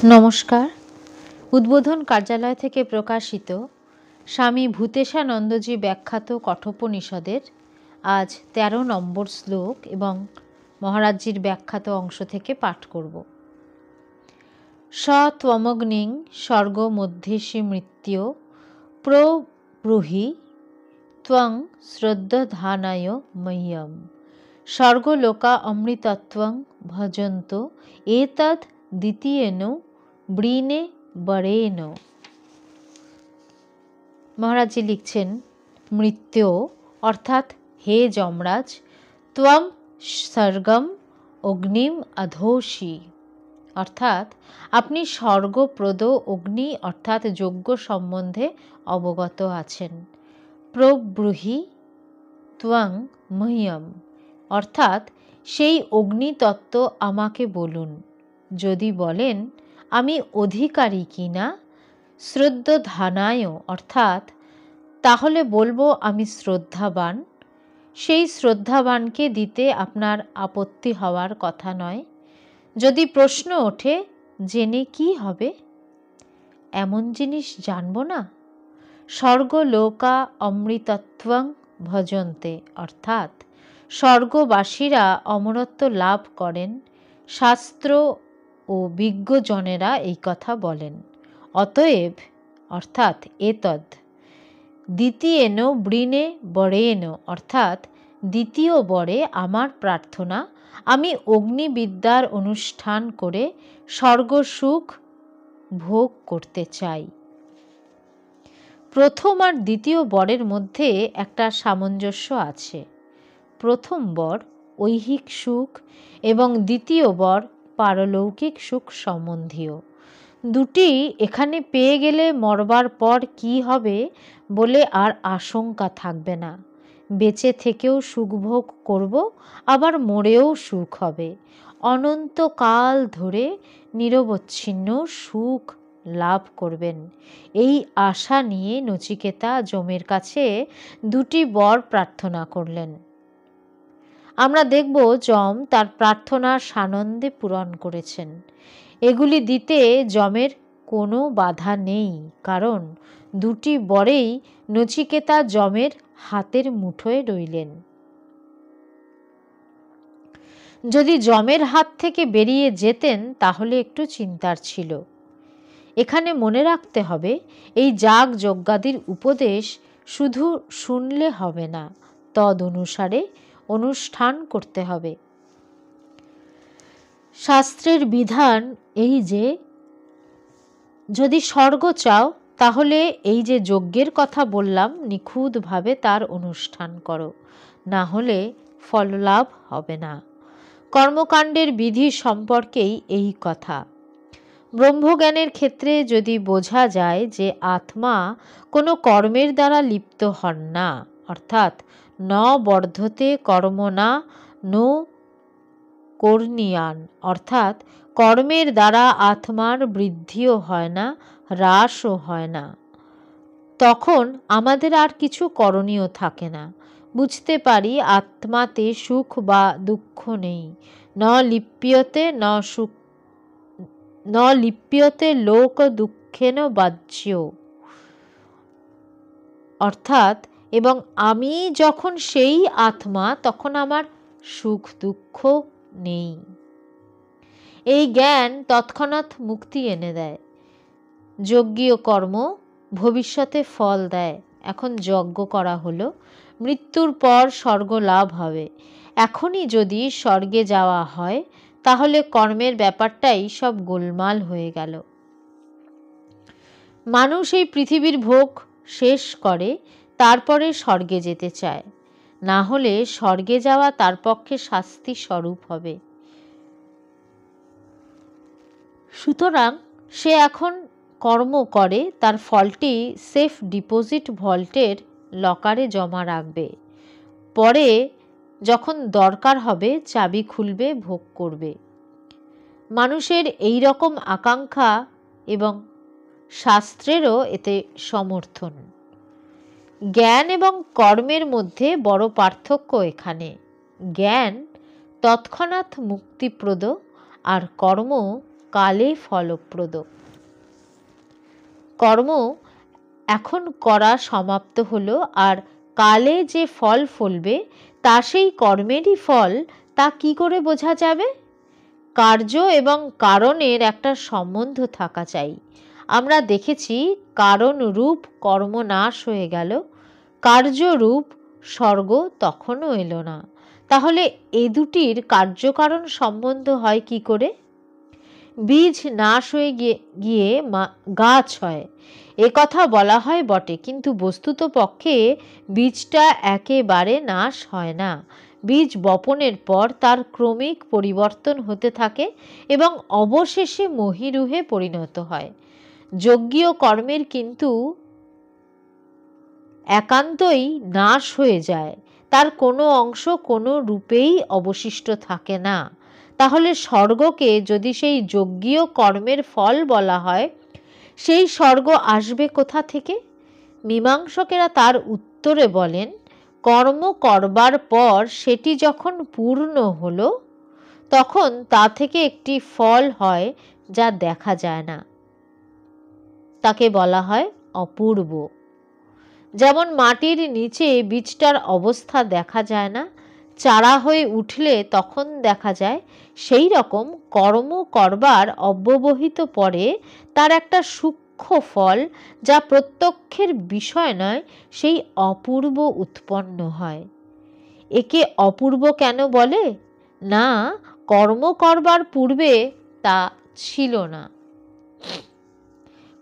নমস্কার। উদ্বোধন কার্যালয় থেকে প্রকাশিত স্বামী ভূতেশানন্দজি ব্যাখ্যাত কঠোপনিষদের আজ ১৩ নম্বর শ্লোক এবং মহারাজজির ব্যাখ্যাত অংশ থেকে পাঠ করব। স ত্বমগ্নিং স্বর্গ মধ্যেশি মৃত্যু প্রব্রূহি ত্বং শ্রদ্ধানায় মহ্যম স্বর্গলোকা অমৃতত্বং ভজন্ত এতদ দ্বিতীয়েন ব্রীনে বরেণ। মহারাজজি লিখছেন, মৃত্যু অর্থাৎ হে যমরাজ, ত্বম স্বর্গম অগ্নিম অধোষি অর্থাৎ আপনি স্বর্গপ্রদ অগ্নি অর্থাৎ যজ্ঞ সম্বন্ধে অবগত আছেন। প্রব্রূহি ত্বং মহ্যম অর্থাৎ সেই অগ্নিতত্ত্ব আমাকে বলুন। যদি বলেন আমি অধিকারী কিনা, শ্রদ্ধানায় অর্থাৎ তাহলে বলবো আমি শ্রদ্ধাবান। সেই শ্রদ্ধাবানকে দিতে আপনার আপত্তি হওয়ার কথা নয়। যদি প্রশ্ন ওঠে জেনে কি হবে, এমন জিনিস জানব না। স্বর্গলোকা অমৃতত্বং ভজন্তে অর্থাৎ স্বর্গবাসীরা অমরত্ব লাভ করেন। শাস্ত্র ও বিজ্ঞজনেরা এই কথা বলেন। অতএব অর্থাৎ এতদ দ্বিতীয়েন ব্রীনে বরেণ অর্থাৎ দ্বিতীয় বরে আমার প্রার্থনা, আমি অগ্নিবিদ্যার অনুষ্ঠান করে স্বর্গসুখ ভোগ করতে চাই। প্রথম আর দ্বিতীয় বরের মধ্যে একটা সামঞ্জস্য আছে। প্রথম বর ঐহিক সুখ এবং দ্বিতীয় বর পারলৌকিক সুখ সম্বন্ধীয়। দুটি এখানে পেয়ে গেলে মরবার পর কি হবে বলে আর আশঙ্কা থাকবে না। বেঁচে থেকেও সুখভোগ করব, আবার মরেও সুখ হবে। অনন্তকাল ধরে নিরবচ্ছিন্ন সুখ লাভ করবেন। এই আশা নিয়ে নচিকেতা যমের কাছে দুটি বর প্রার্থনা করলেন। আমরা দেখব যম তার প্রার্থনা সানন্দে পূরণ করেছেন। এগুলি দিতে যমের কোনো বাধা নেই, কারণ দুটি বরেই নচিকেতা যমের হাতের মুঠোয় রইলেন। যদি যমের হাত থেকে বেরিয়ে যেতেন তাহলে একটু চিন্তার ছিল। এখানে মনে রাখতে হবে, এই যাগ যজ্ঞাদির উপদেশ শুধু শুনলে হবে না, তদ অনুসারে অনুষ্ঠান করতে হবে। শাস্ত্রের বিধান এই যে যদি স্বর্গ চাও তাহলে এই যে যজ্ঞের কথা বললাম নিখুঁতভাবে তার অনুষ্ঠান করো, না হলে ফললাভ হবে না। কর্মকাণ্ডের বিধি সম্পর্কেই এই কথা। ব্রহ্মজ্ঞানের ক্ষেত্রে যদি বোঝা যায় যে আত্মা কোনো কর্মের দ্বারা লিপ্ত হন না, অর্থাৎ ন বর্ধতে কর্মণা নো কর্ণীয়ান অর্থাৎ কর্মের দ্বারা আত্মার বৃদ্ধিও হয় না, হ্রাসও হয় না, তখন আমাদের আর কিছু করণীয় থাকে না। বুঝতে পারি আত্মাতে সুখ বা দুঃখ নেই। ন লিপ্যতে লোক দুঃখেন বাহ্য অর্থাৎ এবং আমি যখন সেই আত্মা তখন আমার সুখ দুঃখ নেই। এই জ্ঞান তৎক্ষণাৎ মুক্তি এনে দেয়। যজ্ঞীয় কর্ম ভবিষ্যতে ফল দেয়। এখন যজ্ঞ করা হলো, মৃত্যুর পর স্বর্গ লাভ হবে। এখনই যদি স্বর্গে যাওয়া হয় তাহলে কর্মের ব্যাপারটাই সব গোলমাল হয়ে গেল। মানুষ এই পৃথিবীর ভোগ শেষ করে তারপরে স্বর্গে যেতে চায়, না হলে স্বর্গে যাওয়া তার পক্ষে শাস্তি স্বরূপ হবে। সুতরাং সে এখন কর্ম করে তার ফলটি সেফ ডিপোজিট ভল্টের লকারে জমা রাখবে। পরে যখন দরকার হবে চাবি খুলবে, ভোগ করবে। মানুষের এই রকম আকাঙ্ক্ষা এবং শাস্ত্রেরও এতে সমর্থন। জ্ঞান এবং কর্মের মধ্যে বড় পার্থক্য এখানে। জ্ঞান তৎক্ষণাৎ মুক্তিপ্রদ আর কর্ম কালে ফলপ্রদ। কর্ম এখন করা সমাপ্ত হলো, আর কালে যে ফল ফলবে তা সেই কর্মেরই ফল, তা কি করে বোঝা যাবে? কার্য এবং কারণের একটা সম্বন্ধ থাকা চাই। আমরা দেখেছি কারণ রূপ কর্ম নাশ হয়ে গেল, কার্যরূপ স্বর্গ তখনও এলো না। তাহলে এ দুটির কার্যকারণ সম্বন্ধ হয় কি করে? বীজ নাশ হয়ে গিয়ে গাছ হয়, এ কথা বলা হয় বটে, কিন্তু বস্তুত পক্ষে বীজটা একেবারে নাশ হয় না। বীজ বপনের পর তার ক্রমিক পরিবর্তন হতে থাকে এবং অবশেষে মহীরুহে পরিণত হয়। যজ্ঞীয় কর্মের কিন্তু একান্তই নাশ হয়ে যায়, তার কোনো অংশ কোনো রূপেই অবশিষ্ট থাকে না। তাহলে স্বর্গকে যদি সেই যজ্ঞীয় কর্মের ফল বলা হয়, সেই স্বর্গ আসবে কোথা থেকে? মীমাংসকেরা তার উত্তরে বলেন, কর্ম করবার পর সেটি যখন পূর্ণ হলো, তখন তা থেকে একটি ফল হয় যা দেখা যায় না, তাকে বলা হয় অপূর্ব। যেমন মাটির নিচে বীজটার অবস্থা দেখা যায় না, চারা হয়ে উঠলে তখন দেখা যায়, সেই রকম কর্ম করবার অব্যবহিত পরে তার একটা সূক্ষ্ম ফল, যা প্রত্যক্ষের বিষয় নয়, সেই অপূর্ব উৎপন্ন হয়। একে অপূর্ব কেন বলে? না, কর্ম করবার পূর্বে তা ছিল না।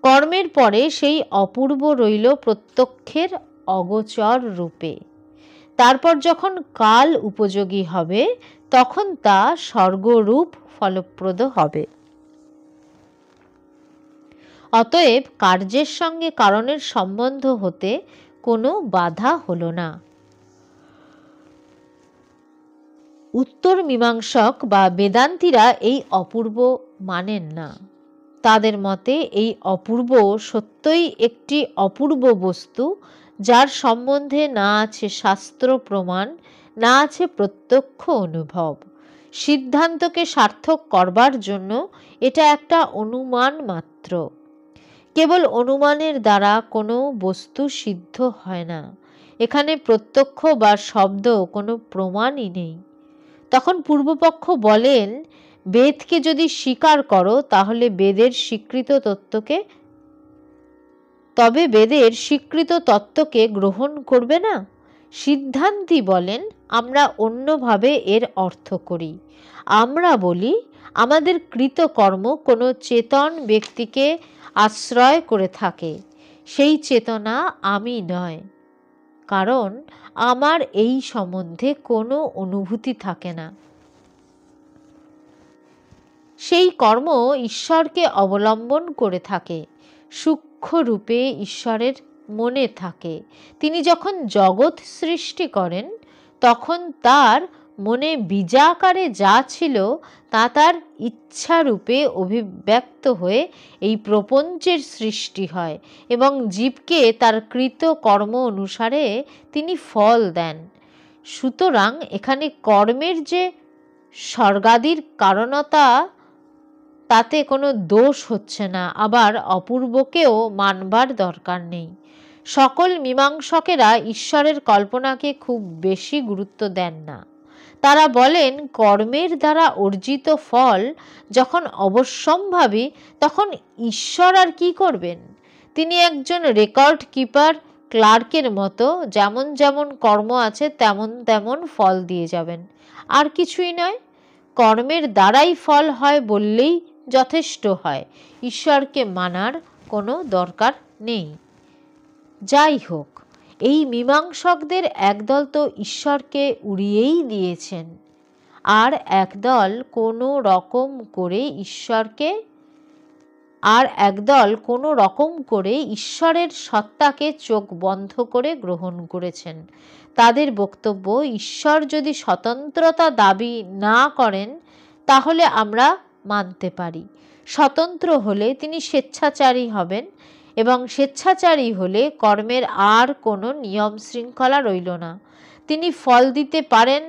কর্মের পরে সেই অপূর্ব রইল প্রত্যক্ষের অগোচর রূপে। তারপর যখন কাল উপযোগী হবে, তখন তা স্বর্গরূপ ফলপ্রদ হবে। অতএব কার্যের সঙ্গে কারণের সম্বন্ধ হতে কোনো বাধা হলো না। উত্তর মীমাংসক বা বেদান্তীরা এই অপূর্ব মানেন না। তাদের মতে এই অপূর্ব সত্যই একটি অপূর্ব বস্তু, যার সম্বন্ধে না আছে শাস্ত্র প্রমাণ, না আছে প্রত্যক্ষ অনুভব। সিদ্ধান্তকে সার্থক করবার জন্য এটা একটা অনুমান মাত্র। কেবল অনুমানের দ্বারা কোনো বস্তু সিদ্ধ হয় না। এখানে প্রত্যক্ষ বা শব্দ কোনো প্রমাণই নেই। তখন পূর্বপক্ষ বলেন, বেদকে যদি স্বীকার করো, তাহলে বেদের স্বীকৃত তত্ত্বকে গ্রহণ করবে না। সিদ্ধান্তী বলেন, আমরা অন্যভাবে এর অর্থ করি। আমরা বলি, আমাদের কৃতকর্ম কোনো চেতন ব্যক্তিকে আশ্রয় করে থাকে, সেই চেতনা আমি নয়, কারণ আমার এই সম্বন্ধে কোনো অনুভূতি থাকে না। সেই কর্ম ঈশ্বরকে অবলম্বন করে থাকে, সূক্ষ্ম রূপে ঈশ্বরের মনে থাকে। তিনি যখন জগৎ সৃষ্টি করেন, তখন তার মনে বীজাকারে যা ছিল তা তার ইচ্ছারূপে অভিব্যক্ত হয়ে এই প্রপঞ্চের সৃষ্টি হয় এবং জীবকে তার কৃত কর্ম অনুসারে তিনি ফল দেন। সুতরাং এখানে কর্মের যে স্বর্গাদির কারণতা, তাতে কোনো দোষ হচ্ছে না, আবার অপূর্বকেও মানবার দরকার নেই। সকল মীমাংসকেরা ঈশ্বরের কল্পনাকে খুব বেশি গুরুত্ব দেন না। তারা বলেন, কর্মের দ্বারা অর্জিত ফল যখন অবশ্যম্ভাবী, তখন ঈশ্বর আর কি করবেন? তিনি একজন রেকর্ড কিপার ক্লার্কের মতো, যেমন যেমন কর্ম আছে তেমন তেমন ফল দিয়ে যাবেন, আর কিছুই নয়। কর্মের দ্বারাই ফল হয় বললেই যথেষ্ট হয়, ঈশ্বরকে মানার কোনো দরকার নেই। যাই হোক, এই মীমাংসকদের একদল তো ঈশ্বরকে উড়িয়েই দিয়েছেন, আর একদল কোনো রকম করে ঈশ্বরের সত্তাকে চোখ বন্ধ করে গ্রহণ করেছেন। তাদের বক্তব্য, ঈশ্বর যদি স্বতন্ত্রতা দাবি না করেন, তাহলে আমরা মানতে পারি। স্বতন্ত্র হলে তিনি স্বেচ্ছাচারী হবেন, এবং স্বেচ্ছাচারী হলে কর্মের আর কোনো নিয়ম শৃঙ্খলা রইল না। তিনি ফল দিতে পারেন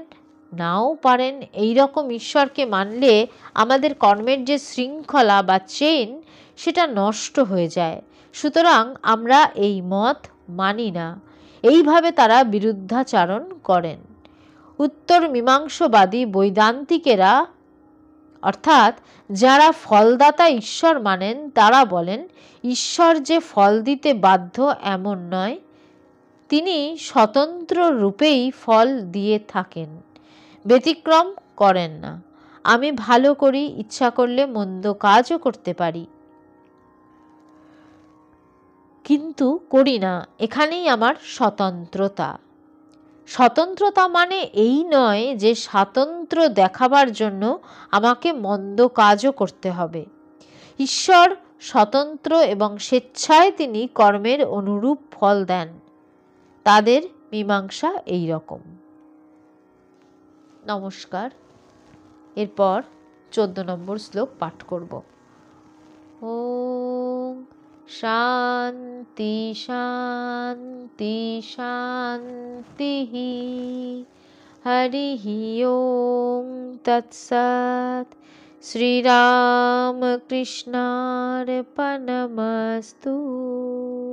নাও পারেন। এই রকম ঈশ্বরকে মানলে আমাদের কর্মের যে শৃঙ্খলা বা চেইন সেটা নষ্ট হয়ে যায়। সুতরাং আমরা এই মত মানি না। এইভাবে তারা বিরুদ্ধাচারণ করেন। উত্তর মীমাংসবাদী বৈদান্তিকেরা অর্থাৎ যারা ফলদাতা ঈশ্বর মানেন তারা বলেন ঈশ্বর যে ফল দিতে বাধ্য এমন নয়, তিনি স্বতন্ত্র রূপেই ফল দিয়ে থাকেন, ব্যতিক্রম করেন না। আমি ভালো করি, ইচ্ছা করলে মন্দ কাজও করতে পারি, কিন্তু করি না, এখানেই আমার স্বতন্ত্রতা। স্বতন্ত্রতা মানে এই নয় যে স্বাতন্ত্র্য দেখাবার জন্য আমাকে মন্দ কাজও করতে হবে। ঈশ্বর স্বতন্ত্র এবং স্বেচ্ছায় তিনি কর্মের অনুরূপ ফল দেন। তাদের মীমাংসা এই রকম। নমস্কার। এরপর 14 নম্বর শ্লোক পাঠ করব। ওম শান্তি শান্তি শান্তি হরি ওম তৎসৎ। শ্রীরামকৃষ্ণার্পণমস্তু।